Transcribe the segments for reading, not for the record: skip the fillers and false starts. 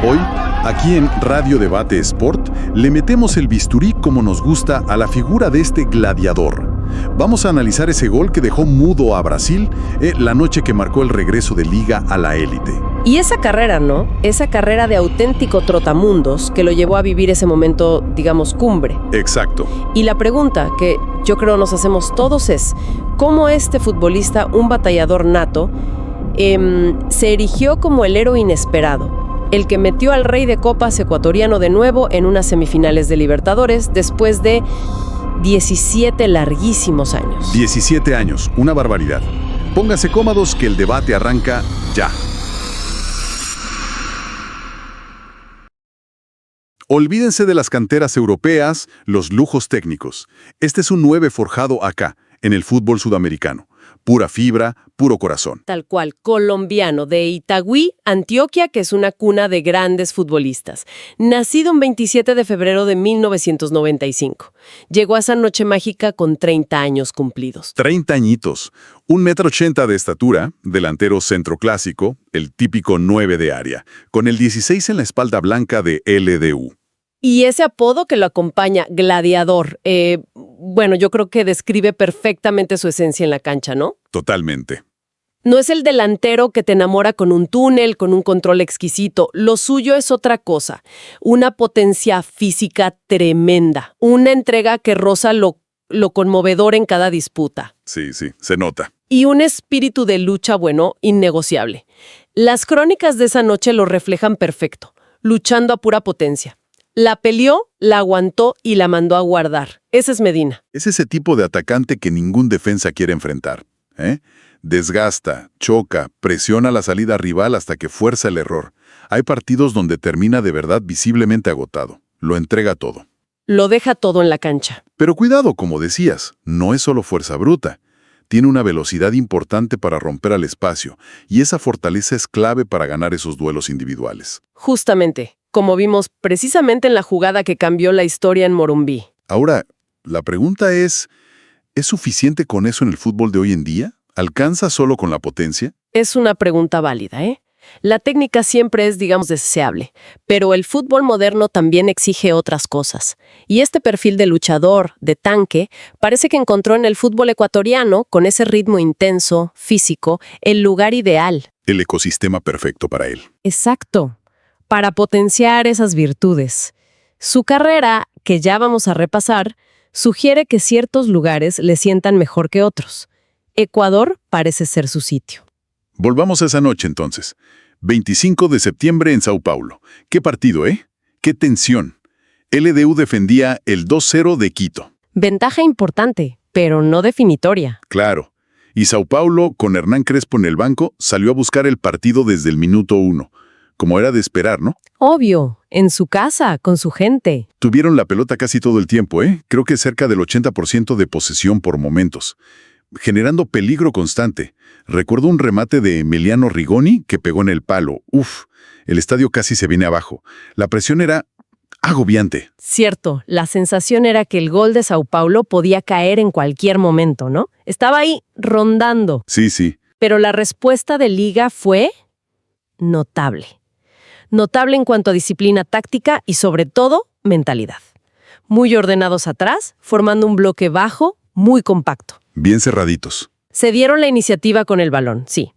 Hoy, aquí en Radio Debate Sport, le metemos el bisturí como nos gusta a la figura de este gladiador. Vamos a analizar ese gol que dejó mudo a Brasil la noche que marcó el regreso de Liga a la élite. Y esa carrera, ¿no? Esa carrera de auténtico trotamundos que lo llevó a vivir ese momento, digamos, cumbre. Exacto. Y la pregunta que yo creo nos hacemos todos es, ¿cómo este futbolista, un batallador nato, se erigió como el héroe inesperado? El que metió al rey de copas ecuatoriano de nuevo en unas semifinales de Libertadores después de 17 larguísimos años. 17 años, una barbaridad. Pónganse cómodos que el debate arranca ya. Olvídense de las canteras europeas, los lujos técnicos. Este es un 9 forjado acá, en el fútbol sudamericano. Pura fibra, puro corazón. Tal cual, colombiano, de Itagüí, Antioquia, que es una cuna de grandes futbolistas. Nacido un 27 de febrero de 1995. Llegó a esa noche mágica con 30 años cumplidos. 30 añitos, 1,80 m de estatura, delantero centroclásico, el típico 9 de área, con el 16 en la espalda blanca de LDU. Y ese apodo que lo acompaña, gladiador, bueno, yo creo que describe perfectamente su esencia en la cancha, ¿no? Totalmente. No es el delantero que te enamora con un túnel, con un control exquisito. Lo suyo es otra cosa. Una potencia física tremenda. Una entrega que roza lo conmovedor en cada disputa. Sí, se nota. Y un espíritu de lucha, bueno, innegociable. Las crónicas de esa noche lo reflejan perfecto, luchando a pura potencia. La peleó, la aguantó y la mandó a guardar. Ese es Medina. Es ese tipo de atacante que ningún defensa quiere enfrentar. Desgasta, choca, presiona la salida rival hasta que fuerza el error. Hay partidos donde termina de verdad visiblemente agotado. Lo entrega todo. Lo deja todo en la cancha. Pero cuidado, como decías, no es solo fuerza bruta. Tiene una velocidad importante para romper al espacio, y esa fortaleza es clave para ganar esos duelos individuales. Justamente, como vimos precisamente en la jugada que cambió la historia en Morumbí. Ahora, la pregunta ¿es suficiente con eso en el fútbol de hoy en día? ¿Alcanza solo con la potencia? Es una pregunta válida, ¿eh? La técnica siempre es, digamos, deseable, pero el fútbol moderno también exige otras cosas. Y este perfil de luchador, de tanque, parece que encontró en el fútbol ecuatoriano, con ese ritmo intenso, físico, el lugar ideal. El ecosistema perfecto para él. Exacto, para potenciar esas virtudes. Su carrera, que ya vamos a repasar, sugiere que ciertos lugares le sientan mejor que otros. Ecuador parece ser su sitio. Volvamos a esa noche entonces. 25 de septiembre en Sao Paulo. ¿Qué partido, eh? ¡Qué tensión! LDU defendía el 2-0 de Quito. Ventaja importante, pero no definitoria. Claro. Y Sao Paulo, con Hernán Crespo en el banco, salió a buscar el partido desde el minuto 1. Como era de esperar, ¿no? Obvio, en su casa, con su gente. Tuvieron la pelota casi todo el tiempo, ¿eh? Creo que cerca del 80% de posesión por momentos, generando peligro constante. Recuerdo un remate de Emiliano Rigoni que pegó en el palo. Uf, el estadio casi se viene abajo. La presión era agobiante. Cierto, la sensación era que el gol de Sao Paulo podía caer en cualquier momento, ¿no? Estaba ahí rondando. Sí. Pero la respuesta de Liga fue notable. Notable en cuanto a disciplina táctica y, sobre todo, mentalidad. Muy ordenados atrás, formando un bloque bajo, muy compacto. Bien cerraditos. Se dieron la iniciativa con el balón, sí,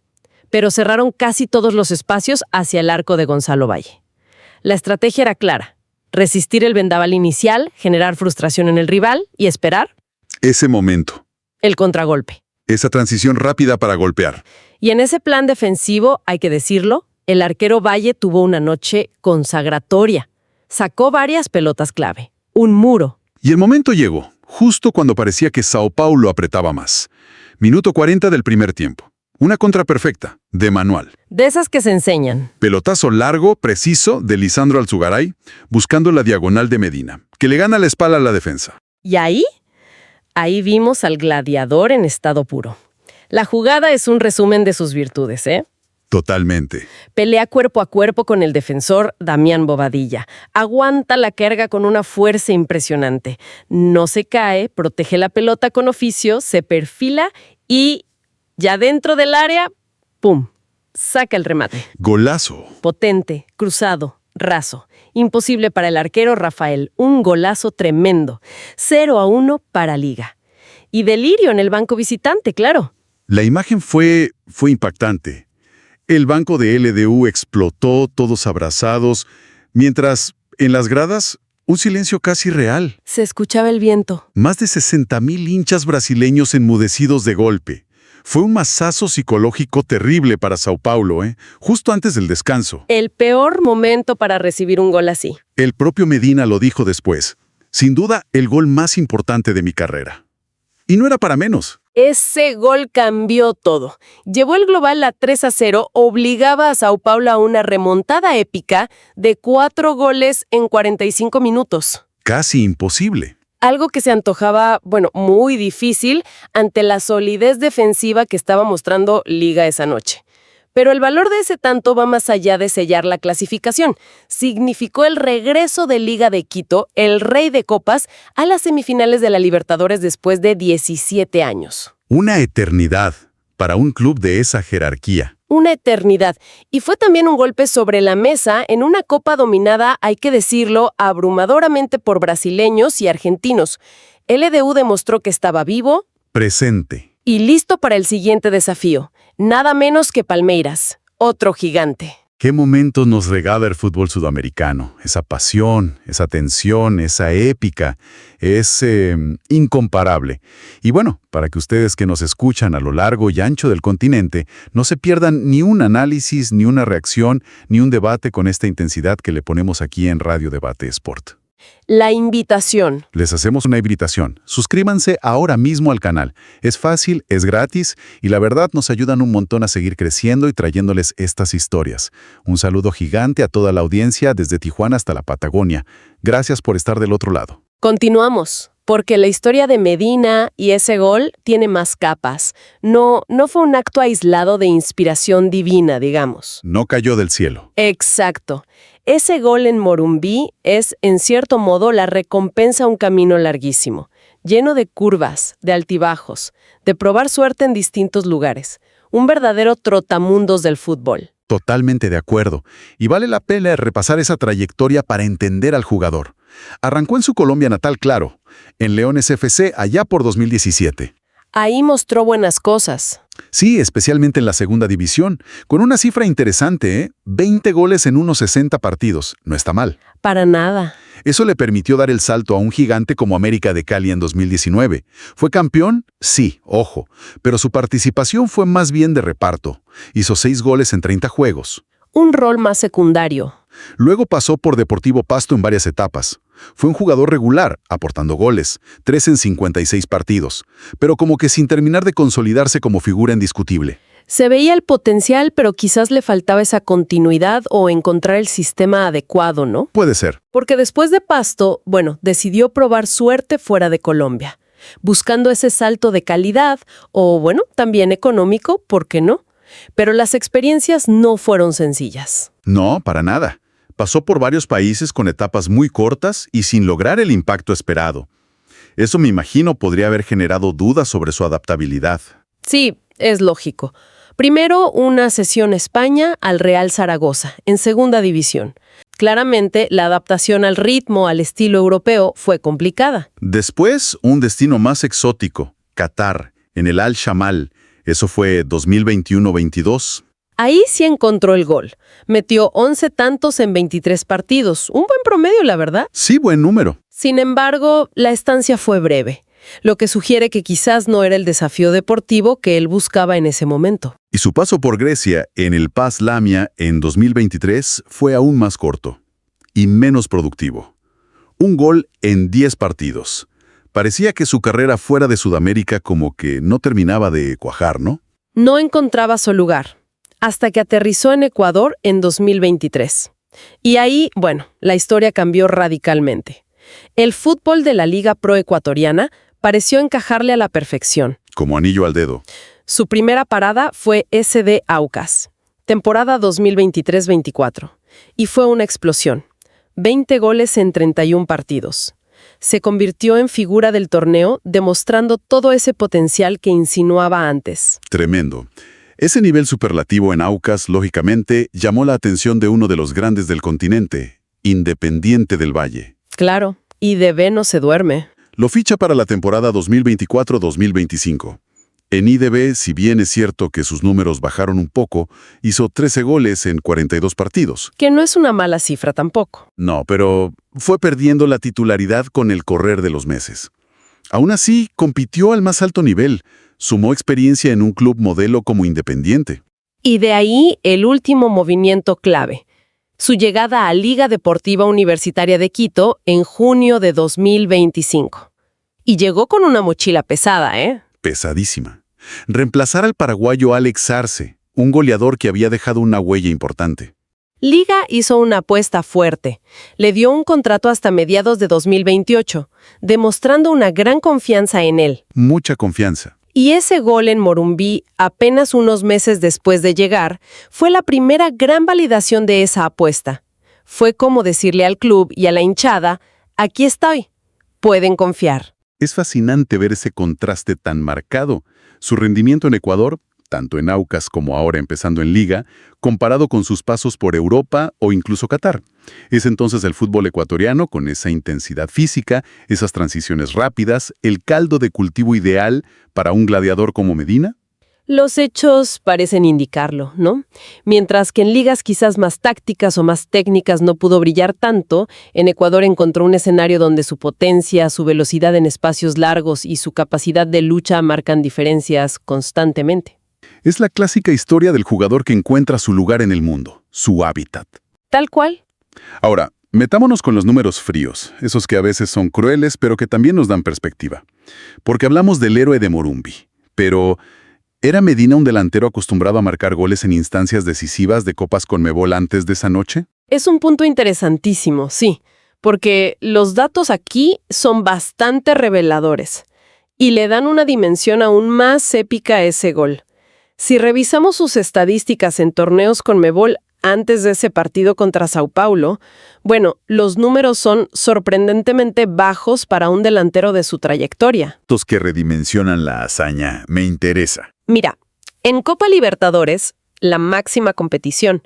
pero cerraron casi todos los espacios hacia el arco de Gonzalo Valle. La estrategia era clara: resistir el vendaval inicial, generar frustración en el rival y esperar Ese momento. el contragolpe. Esa transición rápida para golpear. Y en ese plan defensivo, hay que decirlo, el arquero Valle tuvo una noche consagratoria. Sacó varias pelotas clave. Un muro. Y el momento llegó, justo cuando parecía que Sao Paulo apretaba más. Minuto 40 del primer tiempo. Una contra perfecta, de manual. De esas que se enseñan. Pelotazo largo, preciso, de Lisandro Alzugaray, buscando la diagonal de Medina, que le gana la espalda a la defensa. Y ahí vimos al gladiador en estado puro. La jugada es un resumen de sus virtudes, ¿eh? Totalmente. Pelea cuerpo a cuerpo con el defensor Damián Bobadilla. Aguanta la carga con una fuerza impresionante. No se cae, protege la pelota con oficio, se perfila y ya dentro del área, ¡pum!, saca el remate. Golazo. Potente, cruzado, raso. Imposible para el arquero Rafael. Un golazo tremendo. 0-1 para Liga. Y delirio en el banco visitante, claro. La imagen fue impactante. El banco de LDU explotó, todos abrazados, mientras en las gradas un silencio casi real. Se escuchaba el viento. Más de 60,000 hinchas brasileños enmudecidos de golpe. Fue un masazo psicológico terrible para Sao Paulo, justo antes del descanso. El peor momento para recibir un gol así. El propio Medina lo dijo después. Sin duda, el gol más importante de mi carrera. Y no era para menos. Ese gol cambió todo. Llevó el global a 3-0, obligaba a Sao Paulo a una remontada épica de 4 goles en 45 minutos. Casi imposible. Algo que se antojaba, muy difícil ante la solidez defensiva que estaba mostrando Liga esa noche. Pero el valor de ese tanto va más allá de sellar la clasificación. Significó el regreso de Liga de Quito, el rey de copas, a las semifinales de la Libertadores después de 17 años. Una eternidad para un club de esa jerarquía. Una eternidad. Y fue también un golpe sobre la mesa en una copa dominada, hay que decirlo, abrumadoramente por brasileños y argentinos. LDU demostró que estaba vivo, presente y listo para el siguiente desafío. Nada menos que Palmeiras, otro gigante. ¿Qué momentos nos regala el fútbol sudamericano? Esa pasión, esa tensión, esa épica, es incomparable. Y bueno, para que ustedes que nos escuchan a lo largo y ancho del continente no se pierdan ni un análisis, ni una reacción, ni un debate con esta intensidad que le ponemos aquí en Radio Debate Sport. La invitación. Les hacemos una invitación. Suscríbanse ahora mismo al canal. Es fácil, es gratis y la verdad nos ayudan un montón a seguir creciendo y trayéndoles estas historias. Un saludo gigante a toda la audiencia desde Tijuana hasta la Patagonia. Gracias por estar del otro lado. Continuamos, porque la historia de Medina y ese gol tiene más capas. No fue un acto aislado de inspiración divina, digamos. No cayó del cielo. Exacto. Ese gol en Morumbí es, en cierto modo, la recompensa a un camino larguísimo, lleno de curvas, de altibajos, de probar suerte en distintos lugares. Un verdadero trotamundos del fútbol. Totalmente de acuerdo. Y vale la pena repasar esa trayectoria para entender al jugador. Arrancó en su Colombia natal, claro, en Leones FC allá por 2017. Ahí mostró buenas cosas. Sí, especialmente en la segunda división, con una cifra interesante, 20 goles en unos 60 partidos. No está mal. Para nada. Eso le permitió dar el salto a un gigante como América de Cali en 2019. ¿Fue campeón? Sí, ojo, pero su participación fue más bien de reparto. Hizo 6 goles en 30 juegos. Un rol más secundario. Luego pasó por Deportivo Pasto en varias etapas. Fue un jugador regular, aportando goles, 3 en 56 partidos, pero como que sin terminar de consolidarse como figura indiscutible. Se veía el potencial, pero quizás le faltaba esa continuidad o encontrar el sistema adecuado, ¿no? Puede ser. Porque después de Pasto, decidió probar suerte fuera de Colombia, buscando ese salto de calidad o, también económico, ¿por qué no? Pero las experiencias no fueron sencillas. No, para nada. Pasó por varios países con etapas muy cortas y sin lograr el impacto esperado. Eso me imagino podría haber generado dudas sobre su adaptabilidad. Sí, es lógico. Primero, una cesión a España al Real Zaragoza, en segunda división. Claramente, la adaptación al ritmo, al estilo europeo, fue complicada. Después, un destino más exótico, Qatar, en el Al-Shamal. Eso fue 2021-22. Ahí sí encontró el gol. Metió 11 tantos en 23 partidos. Un buen promedio, la verdad. Sí, buen número. Sin embargo, la estancia fue breve, lo que sugiere que quizás no era el desafío deportivo que él buscaba en ese momento. Y su paso por Grecia en el PAS Lamia en 2023 fue aún más corto y menos productivo. Un gol en 10 partidos. Parecía que su carrera fuera de Sudamérica como que no terminaba de cuajar, ¿no? No encontraba su lugar, hasta que aterrizó en Ecuador en 2023. Y ahí, la historia cambió radicalmente. El fútbol de la Liga Pro Ecuatoriana pareció encajarle a la perfección. Como anillo al dedo. Su primera parada fue SD Aucas, temporada 2023-24, y fue una explosión. 20 goles en 31 partidos. Se convirtió en figura del torneo, demostrando todo ese potencial que insinuaba antes. Tremendo. Ese nivel superlativo en Aucas, lógicamente, llamó la atención de uno de los grandes del continente, Independiente del Valle. Claro, IDB no se duerme. Lo ficha para la temporada 2024-2025. En IDB, si bien es cierto que sus números bajaron un poco, hizo 13 goles en 42 partidos. Que no es una mala cifra tampoco. No, pero fue perdiendo la titularidad con el correr de los meses. Aún así, compitió al más alto nivel, sumó experiencia en un club modelo como Independiente. Y de ahí el último movimiento clave. Su llegada a Liga Deportiva Universitaria de Quito en junio de 2025. Y llegó con una mochila pesada, ¿eh? Pesadísima. Reemplazar al paraguayo Alex Arce, un goleador que había dejado una huella importante. Liga hizo una apuesta fuerte. Le dio un contrato hasta mediados de 2028, demostrando una gran confianza en él. Mucha confianza. Y ese gol en Morumbí, apenas unos meses después de llegar, fue la primera gran validación de esa apuesta. Fue como decirle al club y a la hinchada, aquí estoy, pueden confiar. Es fascinante ver ese contraste tan marcado. Su rendimiento en Ecuador, tanto en Aucas como ahora empezando en Liga, comparado con sus pasos por Europa o incluso Qatar. Es entonces el fútbol ecuatoriano, con esa intensidad física, esas transiciones rápidas, el caldo de cultivo ideal para un gladiador como Medina. Los hechos parecen indicarlo, ¿no? Mientras que en ligas quizás más tácticas o más técnicas no pudo brillar tanto, en Ecuador encontró un escenario donde su potencia, su velocidad en espacios largos y su capacidad de lucha marcan diferencias constantemente. Es la clásica historia del jugador que encuentra su lugar en el mundo, su hábitat. Tal cual. Ahora, metámonos con los números fríos, esos que a veces son crueles pero que también nos dan perspectiva. Porque hablamos del héroe de Morumbí, pero ¿era Medina un delantero acostumbrado a marcar goles en instancias decisivas de Copas Conmebol antes de esa noche? Es un punto interesantísimo, sí, porque los datos aquí son bastante reveladores y le dan una dimensión aún más épica a ese gol. Si revisamos sus estadísticas en torneos Conmebol antes de ese partido contra Sao Paulo, bueno, los números son sorprendentemente bajos para un delantero de su trayectoria. Datos que redimensionan la hazaña, me interesa. Mira, en Copa Libertadores, la máxima competición,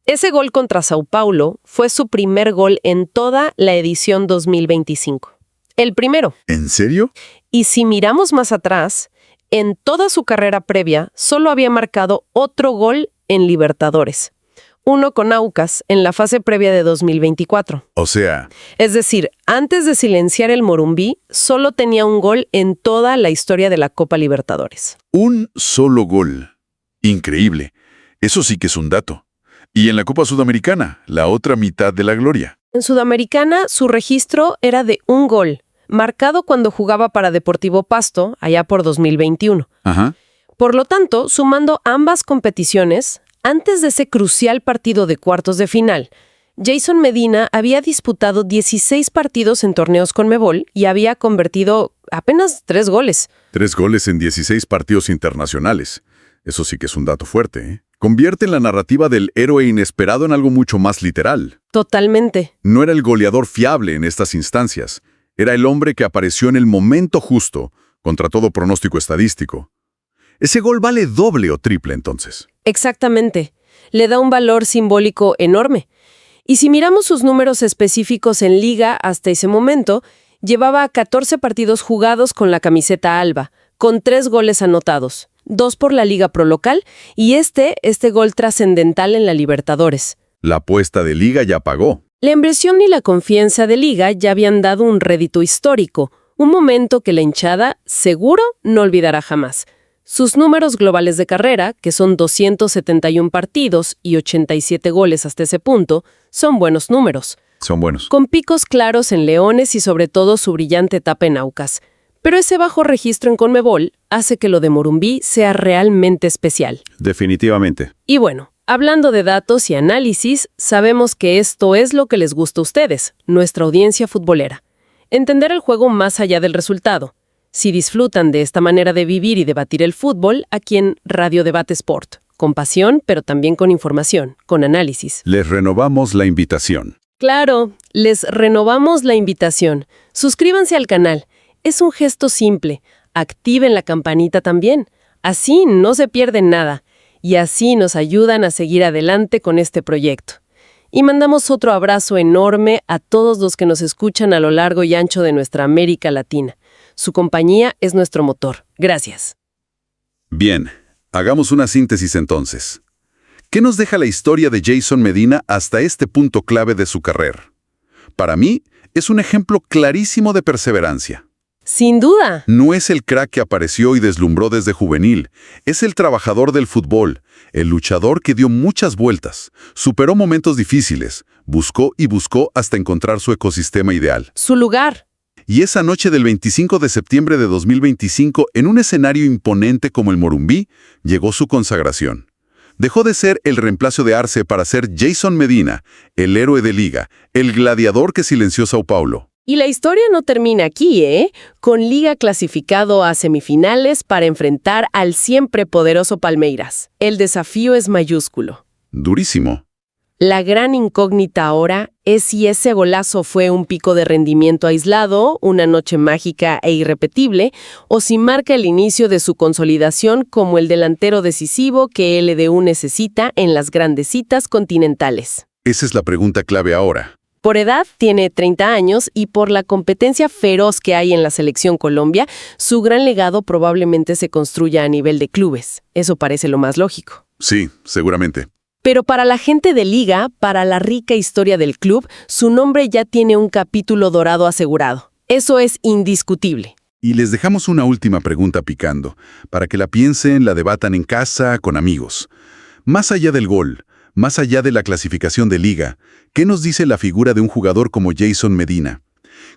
ese gol contra Sao Paulo fue su primer gol en toda la edición 2025. El primero. ¿En serio? Y si miramos más atrás, en toda su carrera previa solo había marcado otro gol en Libertadores. Uno con Aucas en la fase previa de 2024. O sea, Es decir, antes de silenciar el Morumbí, solo tenía un gol en toda la historia de la Copa Libertadores. un solo gol. Increíble. Eso sí que es un dato. Y en la Copa Sudamericana, la otra mitad de la gloria. En Sudamericana, su registro era de un gol, marcado cuando jugaba para Deportivo Pasto, allá por 2021. Ajá. Por lo tanto, sumando ambas competiciones, antes de ese crucial partido de cuartos de final, Jason Medina había disputado 16 partidos en torneos Conmebol y había convertido apenas 3 goles. 3 goles en 16 partidos internacionales. Eso sí que es un dato fuerte, ¿eh? Convierte la narrativa del héroe inesperado en algo mucho más literal. Totalmente. No era el goleador fiable en estas instancias. Era el hombre que apareció en el momento justo, contra todo pronóstico estadístico. Ese gol vale doble o triple, entonces. Exactamente. Le da un valor simbólico enorme. Y si miramos sus números específicos en Liga hasta ese momento, llevaba 14 partidos jugados con la camiseta alba, con 3 goles anotados, 2 por la Liga Pro local y este gol trascendental en la Libertadores. La apuesta de Liga ya pagó. La inversión y la confianza de Liga ya habían dado un rédito histórico, un momento que la hinchada seguro no olvidará jamás. Sus números globales de carrera, que son 271 partidos y 87 goles hasta ese punto, son buenos números. Son buenos. Con picos claros en Leones y sobre todo su brillante etapa en Aucas. Pero ese bajo registro en Conmebol hace que lo de Morumbí sea realmente especial. Definitivamente. Y bueno, hablando de datos y análisis, sabemos que esto es lo que les gusta a ustedes, nuestra audiencia futbolera. Entender el juego más allá del resultado. Si disfrutan de esta manera de vivir y debatir el fútbol, aquí en Radio Debate Sport. Con pasión, pero también con información, con análisis. Les renovamos la invitación. Claro, les renovamos la invitación. Suscríbanse al canal. Es un gesto simple. Activen la campanita también. Así no se pierden nada. y así nos ayudan a seguir adelante con este proyecto. Y mandamos otro abrazo enorme a todos los que nos escuchan a lo largo y ancho de nuestra América Latina. Su compañía es nuestro motor. Gracias. Bien, hagamos una síntesis entonces. ¿Qué nos deja la historia de Jason Medina hasta este punto clave de su carrera? Para mí, es un ejemplo clarísimo de perseverancia. Sin duda. No es el crack que apareció y deslumbró desde juvenil, es el trabajador del fútbol, el luchador que dio muchas vueltas, superó momentos difíciles, buscó y buscó hasta encontrar su ecosistema ideal. Su lugar. Y esa noche del 25 de septiembre de 2025, en un escenario imponente como el Morumbí, llegó su consagración. Dejó de ser el reemplazo de Arce para ser Jason Medina, el héroe de Liga, el gladiador que silenció Sao Paulo. Y la historia no termina aquí, ¿eh? Con Liga clasificado a semifinales para enfrentar al siempre poderoso Palmeiras. El desafío es mayúsculo. Durísimo. La gran incógnita ahora es si ese golazo fue un pico de rendimiento aislado, una noche mágica e irrepetible, o si marca el inicio de su consolidación como el delantero decisivo que LDU necesita en las grandes citas continentales. Esa es la pregunta clave ahora. Por edad, tiene 30 años y por la competencia feroz que hay en la selección Colombia, su gran legado probablemente se construya a nivel de clubes. Eso parece lo más lógico. Sí, seguramente. Pero para la gente de Liga, para la rica historia del club, su nombre ya tiene un capítulo dorado asegurado. Eso es indiscutible. Y les dejamos una última pregunta picando, para que la piensen, la debatan en casa, con amigos. Más allá del gol, más allá de la clasificación de Liga, ¿qué nos dice la figura de un jugador como Jason Medina?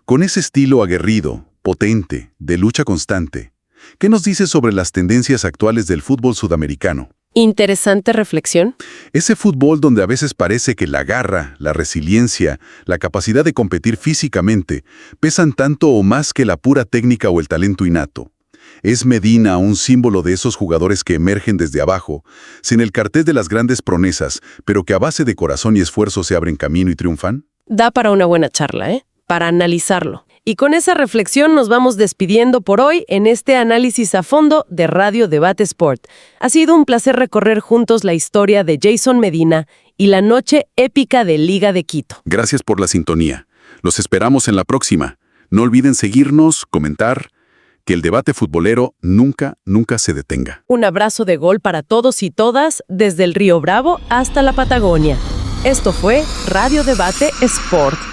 Con ese estilo aguerrido, potente, de lucha constante, ¿qué nos dice sobre las tendencias actuales del fútbol sudamericano? Interesante reflexión. Ese fútbol donde a veces parece que la garra, la resiliencia, la capacidad de competir físicamente pesan tanto o más que la pura técnica o el talento innato. ¿Es Medina un símbolo de esos jugadores que emergen desde abajo, sin el cartel de las grandes proezas, pero que a base de corazón y esfuerzo se abren camino y triunfan? Da para una buena charla, ¿eh? Para analizarlo. Y con esa reflexión nos vamos despidiendo por hoy en este análisis a fondo de Radio Debate Sport. Ha sido un placer recorrer juntos la historia de Jason Medina y la noche épica de Liga de Quito. Gracias por la sintonía. Los esperamos en la próxima. No olviden seguirnos, comentar, que el debate futbolero nunca se detenga. Un abrazo de gol para todos y todas, desde el Río Bravo hasta la Patagonia. Esto fue Radio Debate Sport.